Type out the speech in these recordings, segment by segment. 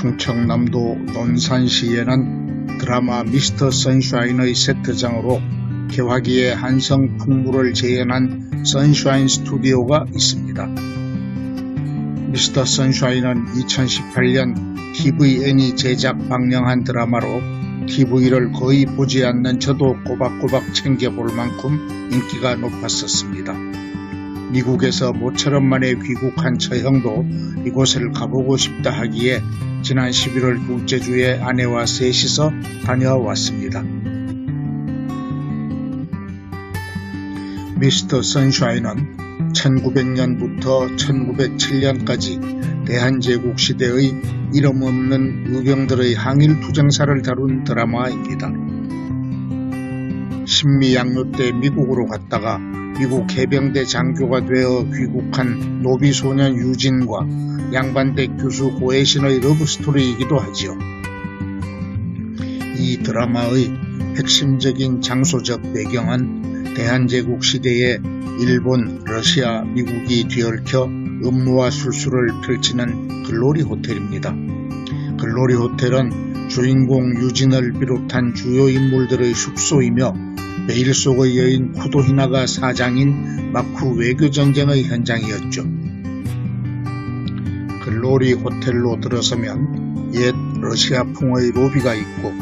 충청남도 논산시에는 드라마 미스터 선샤인의 세트장으로 개화기에 한성 풍물을 재현한 선샤인 스튜디오가 있습니다. 미스터 선샤인은 2018년 TVN이 제작 방영한 드라마로 TV를 거의 보지 않는 저도 꼬박꼬박 챙겨볼 만큼 인기가 높았었습니다. 미국에서 모처럼 만에 귀국한 처형도 이곳을 가보고 싶다 하기에 지난 11월 둘째 주에 아내와 셋이서 다녀왔습니다. 미스터 선샤인은 1900년부터 1907년까지 대한제국 시대의 이름 없는 유병들의 항일 투쟁사를 다룬 드라마입니다. 신미양요 때 미국으로 갔다가 미국 해병대 장교가 되어 귀국한 노비소년 유진과 양반대 교수 고혜신의 러브스토리이기도 하지요. 이 드라마의 핵심적인 장소적 배경은 대한제국 시대에 일본, 러시아, 미국이 뒤얽혀 음모와 술수를 펼치는 글로리 호텔입니다. 글로리 호텔은 주인공 유진을 비롯한 주요 인물들의 숙소이며 베일 속의 여인 쿠도히나가 사장인 마쿠 외교전쟁의 현장이었죠. 글로리 호텔로 들어서면 옛 러시아풍의 로비가 있고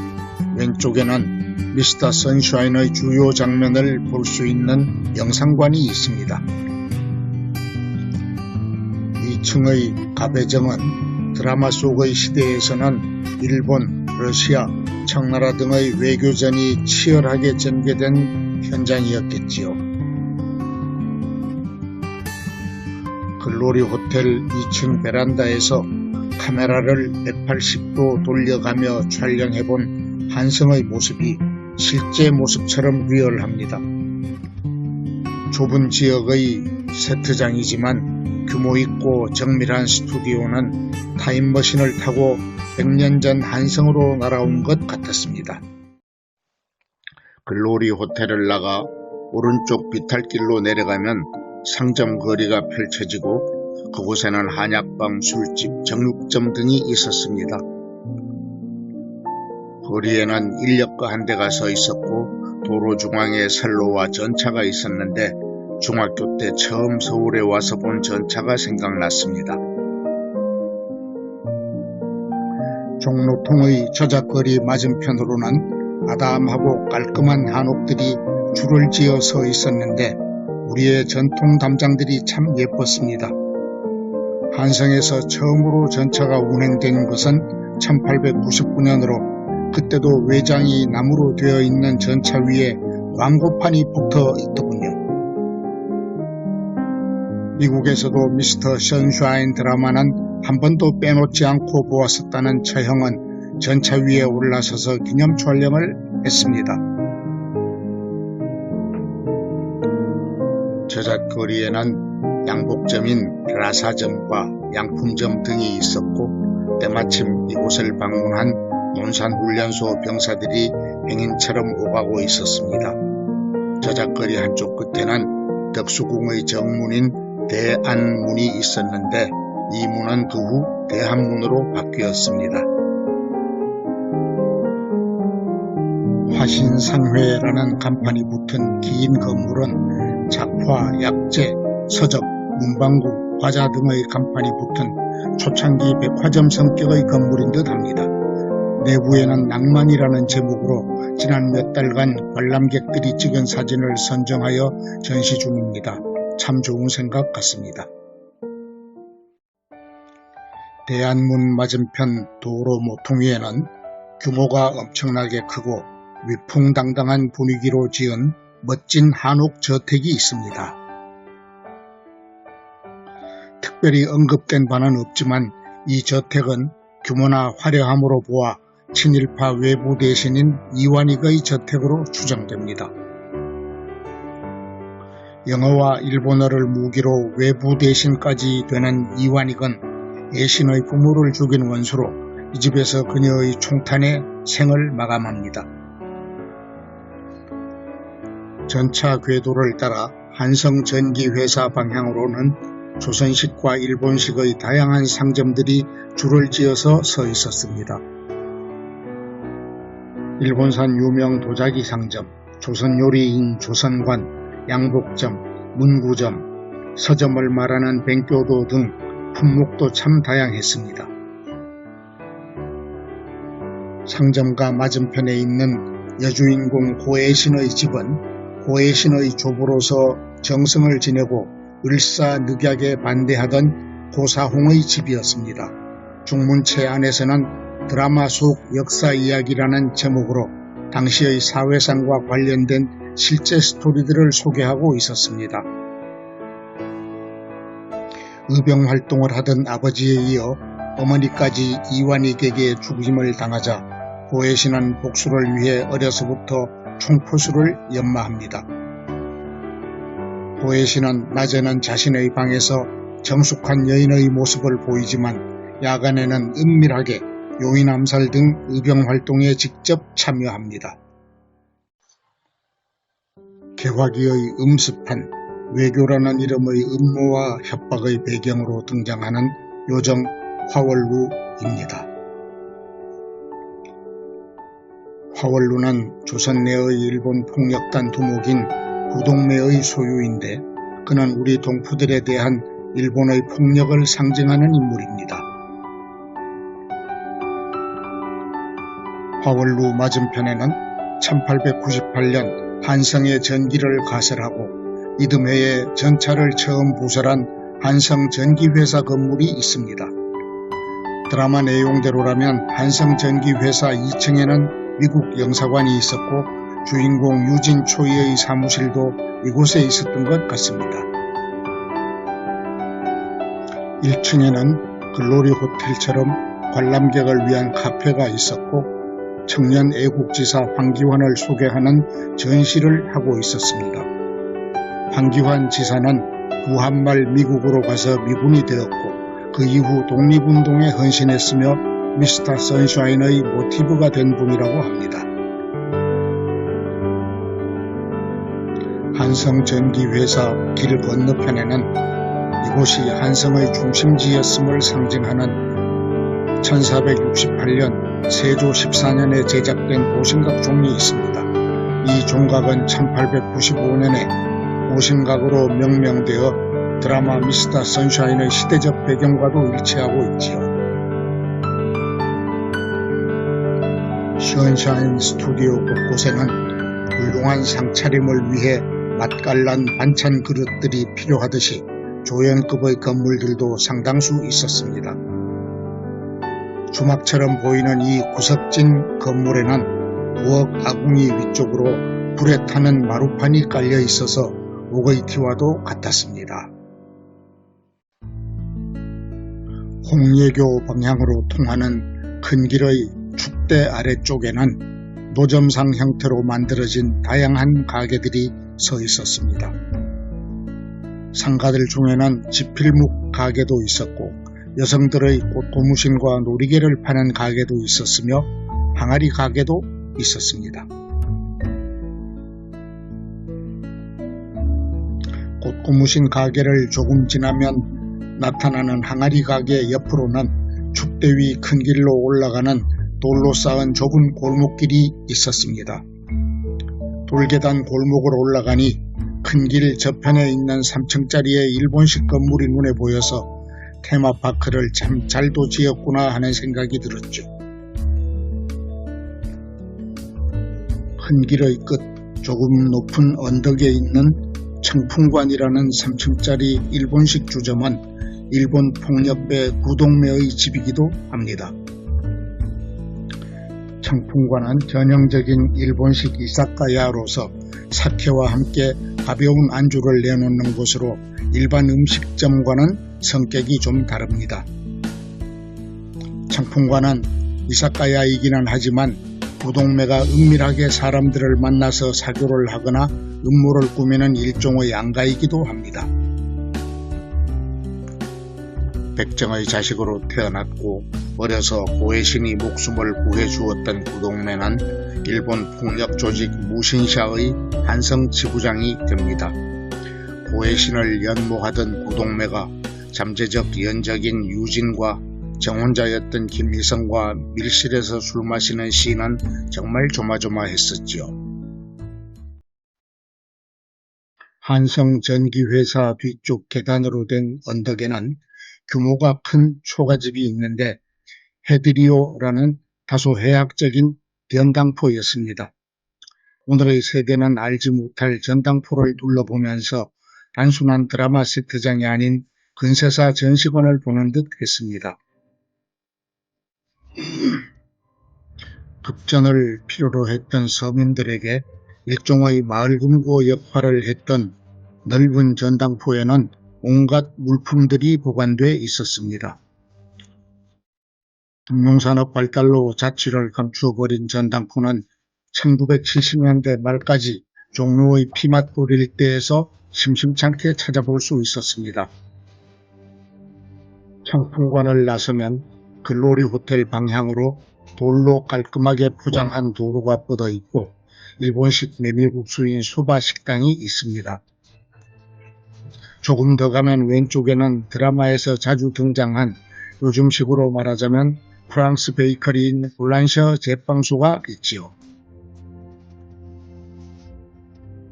왼쪽에는 미스터 선샤인의 주요 장면을 볼 수 있는 영상관이 있습니다. 2층의 가배정은 드라마 속의 시대에서는 일본, 러시아, 청나라 등의 외교전이 치열하게 전개된 현장이었겠지요. 글로리 호텔 2층 베란다에서 카메라를 180도 돌려가며 촬영해본 한성의 모습이 실제 모습처럼 리얼합니다. 좁은 지역의 세트장이지만 규모 있고 정밀한 스튜디오는 타임머신을 타고 100년 전 한성으로 날아온 것 같았습니다. 글로리 호텔을 나가 오른쪽 비탈길로 내려가면 상점 거리가 펼쳐지고 그곳에는 한약방, 술집, 정육점 등이 있었습니다. 거리에는 인력거 한 대가 서 있었고 도로 중앙에 선로와 전차가 있었는데 중학교 때 처음 서울에 와서 본 전차가 생각났습니다. 종로통의 저작거리 맞은편으로는 아담하고 깔끔한 한옥들이 줄을 지어 서 있었는데 우리의 전통 담장들이 참 예뻤습니다. 한성에서 처음으로 전차가 운행된 것은 1899년으로 그때도 외장이 나무로 되어 있는 전차 위에 광고판이 붙어 있더군요. 미국에서도 미스터 선샤인 드라마는 한 번도 빼놓지 않고 보았었다는 처형은 전차 위에 올라서서 기념 촬영을 했습니다. 저잣거리에는 양복점인 라사점과 양품점 등이 있었고 때마침 이곳을 방문한 논산훈련소 병사들이 행인처럼 오가고 있었습니다. 저잣거리 한쪽 끝에는 덕수궁의 정문인 대안문이 있었는데 이 문은 그 후 대한문으로 바뀌었습니다. 화신상회라는 간판이 붙은 긴 건물은 작화, 약재, 서적, 문방구, 과자 등의 간판이 붙은 초창기 백화점 성격의 건물인 듯 합니다. 내부에는 낭만이라는 제목으로 지난 몇 달간 관람객들이 찍은 사진을 선정하여 전시 중입니다. 참 좋은 생각 같습니다. 대안문 맞은편 도로 모퉁이에는 규모가 엄청나게 크고 위풍당당한 분위기로 지은 멋진 한옥 저택이 있습니다. 특별히 언급된 바는 없지만 이 저택은 규모나 화려함으로 보아 친일파 외부 대신인 이완익의 저택으로 추정됩니다. 영어와 일본어를 무기로 외부 대신까지 되는 이완익은 애신의 부모를 죽인 원수로 이 집에서 그녀의 총탄에 생을 마감합니다. 전차 궤도를 따라 한성전기회사 방향으로는 조선식과 일본식의 다양한 상점들이 줄을 지어서 서 있었습니다. 일본산 유명 도자기 상점, 조선 요리인 조선관, 양복점, 문구점, 서점을 말하는 뱅교도 등 품목도 참 다양했습니다. 상점가 맞은편에 있는 여주인공 고해신의 집은 고해신의 조부로서 정성을 지내고 을사늑약에 반대하던 고사홍의 집이었습니다. 중문체 안에서는 드라마 속 역사 이야기라는 제목으로 당시의 사회상과 관련된 실제 스토리들을 소개하고 있었습니다. 의병 활동을 하던 아버지에 이어 어머니까지 이완익에게 죽임을 당하자 고해신은 복수를 위해 어려서부터 총포수를 연마합니다. 고해신은 낮에는 자신의 방에서 정숙한 여인의 모습을 보이지만 야간에는 은밀하게 요인 암살 등 의병 활동에 직접 참여합니다. 개화기의 음습한 외교라는 이름의 음모와 협박의 배경으로 등장하는 요정 화월루입니다. 화월루는 조선 내의 일본 폭력단 두목인 구동매의 소유인데 그는 우리 동포들에 대한 일본의 폭력을 상징하는 인물입니다. 화월루 맞은편에는 1898년 한성의 전기를 가설하고 이듬해에 전차를 처음 부설한 한성전기회사 건물이 있습니다. 드라마 내용대로라면 한성전기회사 2층에는 미국 영사관이 있었고 주인공 유진 초이의 사무실도 이곳에 있었던 것 같습니다. 1층에는 글로리 호텔처럼 관람객을 위한 카페가 있었고 청년 애국지사 황기환을 소개하는 전시를 하고 있었습니다. 황기환 지사는 구한말 미국으로 가서 미군이 되었고 그 이후 독립운동에 헌신했으며 미스터 선샤인의 모티브가 된 분이라고 합니다. 한성전기회사 길 건너편에는 이곳이 한성의 중심지였음을 상징하는 1468년 세조 14년에 제작된 보신각 종이 있습니다. 이 종각은 1895년에 보신각으로 명명되어 드라마 미스터 선샤인의 시대적 배경과도 일치하고 있지요. 선샤인 스튜디오 곳곳에는 훌륭한 상차림을 위해 맛깔난 반찬 그릇들이 필요하듯이 조연급의 건물들도 상당수 있었습니다. 주막처럼 보이는 이 구석진 건물에는 부엌 아궁이 위쪽으로 불에 타는 마루판이 깔려 있어서 오거이티와도 같았습니다. 홍예교 방향으로 통하는 큰 길의 축대 아래쪽에는 노점상 형태로 만들어진 다양한 가게들이 서 있었습니다. 상가들 중에는 지필묵 가게도 있었고 여성들의 꽃고무신과 놀이개를 파는 가게도 있었으며 항아리 가게도 있었습니다. 꽃고무신 가게를 조금 지나면 나타나는 항아리 가게 옆으로는 축대 위 큰 길로 올라가는 돌로 쌓은 좁은 골목길이 있었습니다. 돌계단 골목으로 올라가니 큰 길 저편에 있는 3층짜리의 일본식 건물이 눈에 보여서 테마파크를 참 잘도 지었구나 하는 생각이 들었죠. 큰 길의 끝 조금 높은 언덕에 있는 청풍관이라는 3층짜리 일본식 주점은 일본 폭력배 구동매의 집이기도 합니다. 청풍관은 전형적인 일본식 이사카야로서 사케와 함께 가벼운 안주를 내놓는 곳으로 일반 음식점과는 성격이 좀 다릅니다. 청풍관은 이사카야이기는 하지만 구동매가 은밀하게 사람들을 만나서 사교를 하거나 음모를 꾸미는 일종의 안가이기도 합니다. 백정의 자식으로 태어났고 어려서 고해신이 목숨을 구해주었던 구동매는 일본 폭력 조직 무신샤의 한성 지부장이 됩니다. 고해신을 연모하던 구동매가 잠재적 연적인 유진과 정혼자였던 김미성과 밀실에서 술 마시는 시인은 정말 조마조마했었지요. 한성전기회사 뒤쪽 계단으로 된 언덕에는 규모가 큰 초가집이 있는데 헤드리오라는 다소 해학적인 전당포였습니다. 오늘의 세대는 알지 못할 전당포를 둘러보면서 단순한 드라마 세트장이 아닌 근세사 전시관을 보는 듯 했습니다. 급전을 필요로 했던 서민들에게 일종의 마을 금고 역할을 했던 넓은 전당포에는 온갖 물품들이 보관돼 있었습니다. 금융산업 발달로 자취를 감추어버린 전당포는 1970년대 말까지 종로의 피맛돌 일대에서 심심찮게 찾아볼 수 있었습니다. 창풍관을 나서면 글로리 호텔 방향으로 돌로 깔끔하게 포장한 도로가 뻗어 있고 일본식 메밀국수인 소바 식당이 있습니다. 조금 더 가면 왼쪽에는 드라마에서 자주 등장한 요즘식으로 말하자면 프랑스 베이커리인 블란셔 제빵소가 있지요.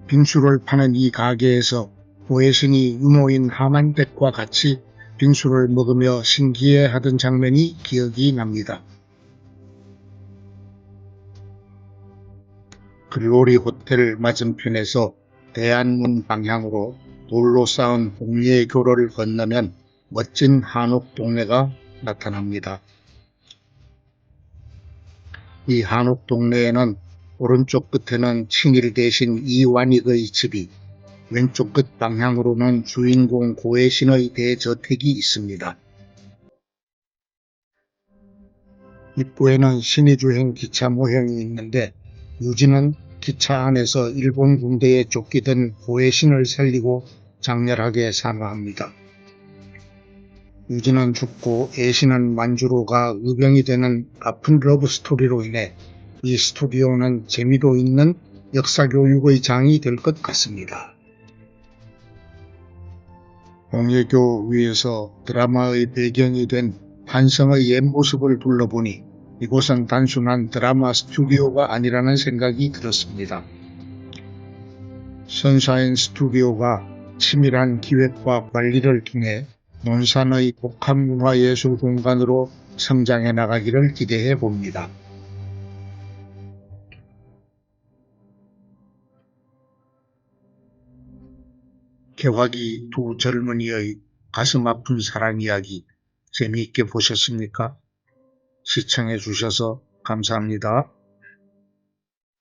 빙수를 파는 이 가게에서 고해신이 유모인 하만댁과 같이 빙수를 먹으며 신기해하던 장면이 기억이 납니다. 글로리 호텔 맞은편에서 대안문 방향으로 돌로 쌓은 홍리의 교로를 건너면 멋진 한옥 동네가 나타납니다. 이 한옥 동네에는 오른쪽 끝에는 친일 대신 이완익의 집이, 왼쪽 끝 방향으로는 주인공 고해신의 대저택이 있습니다. 입구에는 신의주행 기차 모형이 있는데 유진은 기차 안에서 일본 군대에 쫓기던 고해신을 살리고 장렬하게 사과합니다. 유진은 죽고 애신은 만주로 가 의병이 되는 아픈 러브스토리로 인해 이 스튜디오는 재미도 있는 역사교육의 장이 될 것 같습니다. 홍예교 위에서 드라마의 배경이 된 한성의 옛 모습을 둘러보니 이곳은 단순한 드라마 스튜디오가 아니라는 생각이 들었습니다. 선샤인 스튜디오가 치밀한 기획과 관리를 통해 논산의 복합문화예술 공간으로 성장해 나가기를 기대해 봅니다. 개화기 두 젊은이의 가슴 아픈 사랑 이야기 재미있게 보셨습니까? 시청해 주셔서 감사합니다.